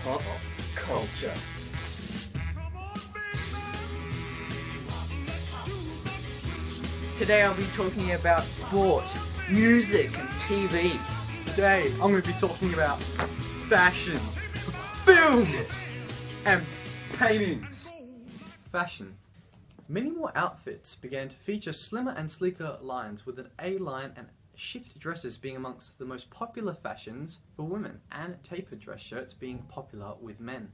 pop culture. Today I'll be talking about sport, music and TV. Today I'm going to be talking about fashion, films and paintings. Fashion. Many more outfits began to feature slimmer and sleeker lines, with an A-line and shift dresses being amongst the most popular fashions for women, and tapered dress shirts being popular with men.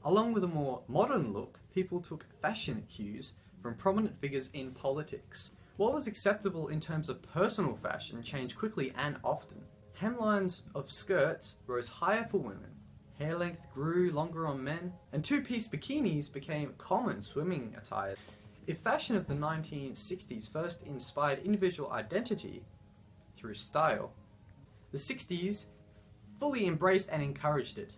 Along with a more modern look, people took fashion cues from prominent figures in politics. What was acceptable in terms of personal fashion changed quickly and often. Hemlines of skirts rose higher for women, hair length grew longer on men, and two-piece bikinis became common swimming attire. If fashion of the 1960s first inspired individual identity through style, the 60s fully embraced and encouraged it.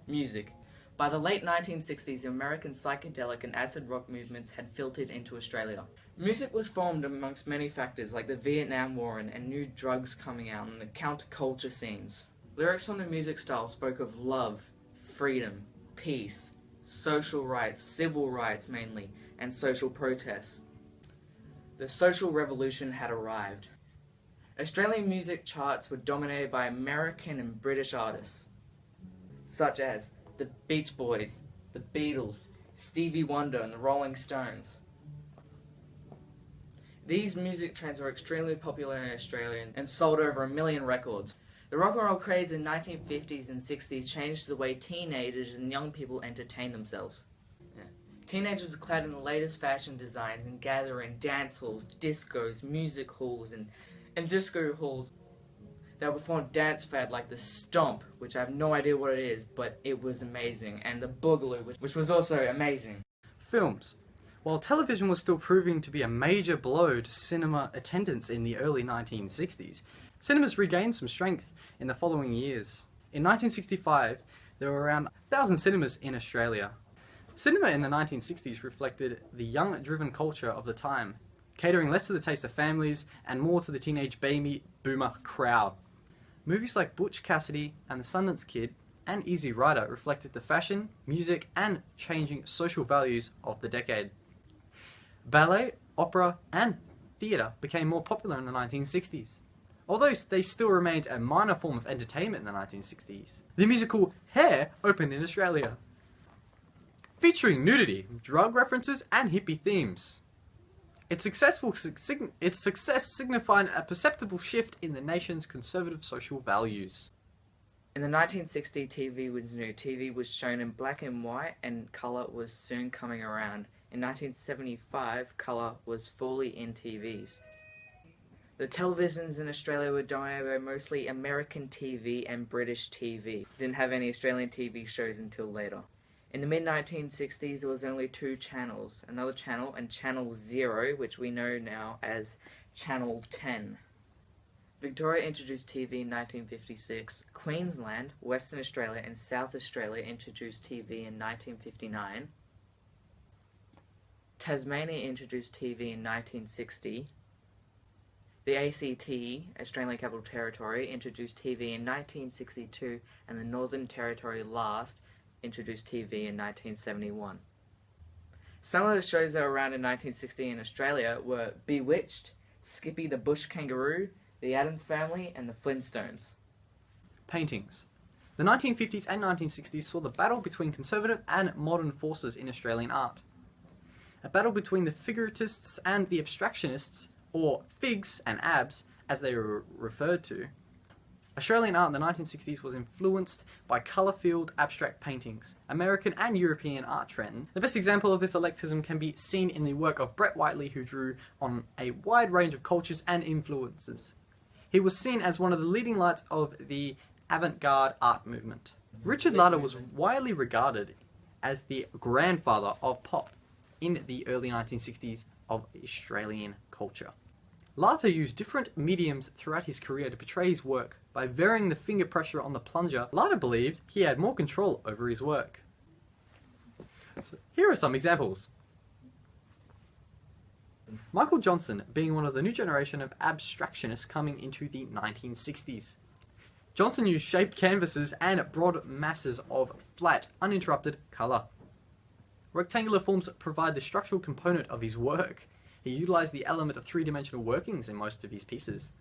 Music. By the late 1960s, the American psychedelic and acid rock movements had filtered into Australia. Music was formed amongst many factors like the Vietnam War and new drugs coming out and the counterculture scenes. Lyrics on the music style spoke of love, freedom, peace, social rights, civil rights mainly, and social protests. The social revolution had arrived. Australian music charts were dominated by American and British artists, such as the Beach Boys, the Beatles, Stevie Wonder and the Rolling Stones. These music trends were extremely popular in Australia and sold over 1 million records. The rock and roll craze in the 1950s and 60s changed the way teenagers and young people entertained themselves. Teenagers were clad in the latest fashion designs and gather in dance halls, discos, music halls and disco halls that performed dance fad like the Stomp, which I have no idea what it is, but it was amazing, and the Boogaloo, which was also amazing. Films. While television was still proving to be a major blow to cinema attendance in the early 1960s, cinemas regained some strength in the following years. In 1965, there were around 1,000 cinemas in Australia. Cinema in the 1960s reflected the young-driven culture of the time, catering less to the taste of families and more to the teenage baby boomer crowd. Movies like Butch Cassidy and The Sundance Kid and Easy Rider reflected the fashion, music and changing social values of the decade. Ballet, opera and theatre became more popular in the 1960s. Although they still remained a minor form of entertainment in the 1960s. The musical Hair opened in Australia, featuring nudity, drug references and hippie themes. Its success signified a perceptible shift in the nation's conservative social values. In the 1960s, TV was new. TV was shown in black and white, and colour was soon coming around. In 1975, colour was fully in TVs. The televisions in Australia were dominated by mostly American TV and British TV. Didn't have any Australian TV shows until later. In the mid-1960s, there was only 2 channels, another channel and Channel 0, which we know now as Channel 10. Victoria introduced TV in 1956. Queensland, Western Australia and South Australia introduced TV in 1959. Tasmania introduced TV in 1960. The ACT, Australian Capital Territory, introduced TV in 1962, and the Northern Territory last introduced TV in 1971. Some of the shows that were around in 1960 in Australia were Bewitched, Skippy the Bush Kangaroo, The Addams Family, and The Flintstones. Paintings. The 1950s and 1960s saw the battle between conservative and modern forces in Australian art. A battle between the figuratists and the abstractionists, or FIGs and ABS as they were referred to. Australian art in the 1960s was influenced by colour-filled abstract paintings, American and European art trend. The best example of this eclecticism can be seen in the work of Brett Whiteley, who drew on a wide range of cultures and influences. He was seen as one of the leading lights of the avant-garde art movement. Richard Ludder was widely regarded as the grandfather of pop in the early 1960s of Australian culture. Larter used different mediums throughout his career to portray his work. By varying the finger pressure on the plunger, Larter believed he had more control over his work. So here are some examples. Michael Johnson being one of the new generation of abstractionists coming into the 1960s. Johnson used shaped canvases and broad masses of flat, uninterrupted colour. Rectangular forms provide the structural component of his work. He utilised the element of three-dimensional workings in most of his pieces.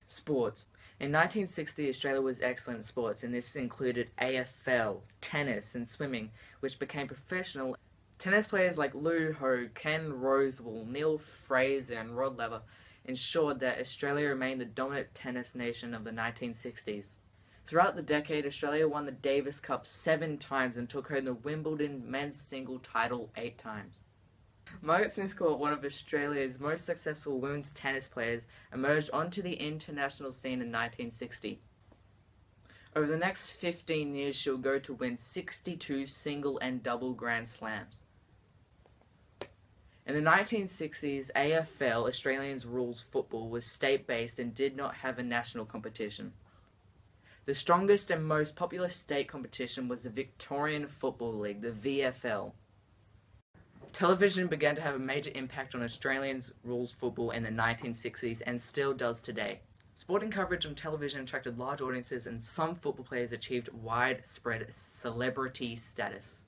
Sports. In 1960, Australia was excellent in sports, and this included AFL, tennis, and swimming, which became professional. Tennis players like Lou Ho, Ken Rosewall, Neil Fraser, and Rod Laver ensured that Australia remained the dominant tennis nation of the 1960s. Throughout the decade, Australia won the Davis Cup 7 times and took home the Wimbledon men's single title 8 times. Margaret Smith Court, one of Australia's most successful women's tennis players, emerged onto the international scene in 1960. Over the next 15 years, she'll go to win 62 single and double Grand Slams. In the 1960s, AFL, Australians Rules Football, was state-based and did not have a national competition. The strongest and most popular state competition was the Victorian Football League, the VFL. Television began to have a major impact on Australians' rules football in the 1960s and still does today. Sporting coverage on television attracted large audiences, and some football players achieved widespread celebrity status.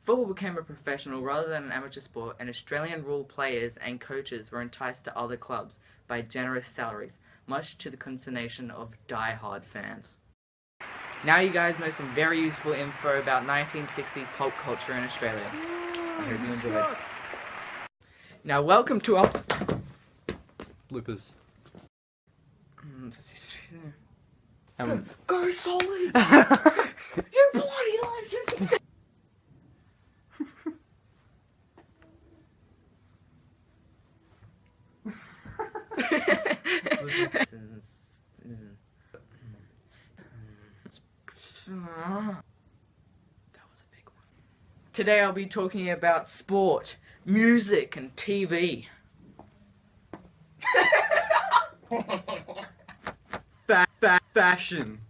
Football became a professional rather than an amateur sport, and Australian rule players and coaches were enticed to other clubs by generous salaries, much to the consternation of die-hard fans. Now you guys know some very useful info about 1960s pulp culture in Australia. I hope you enjoyed. Now welcome to our... Bloopers. Go Solly! You bloody legend! Today I'll be talking about sport, music, and TV. Fashion.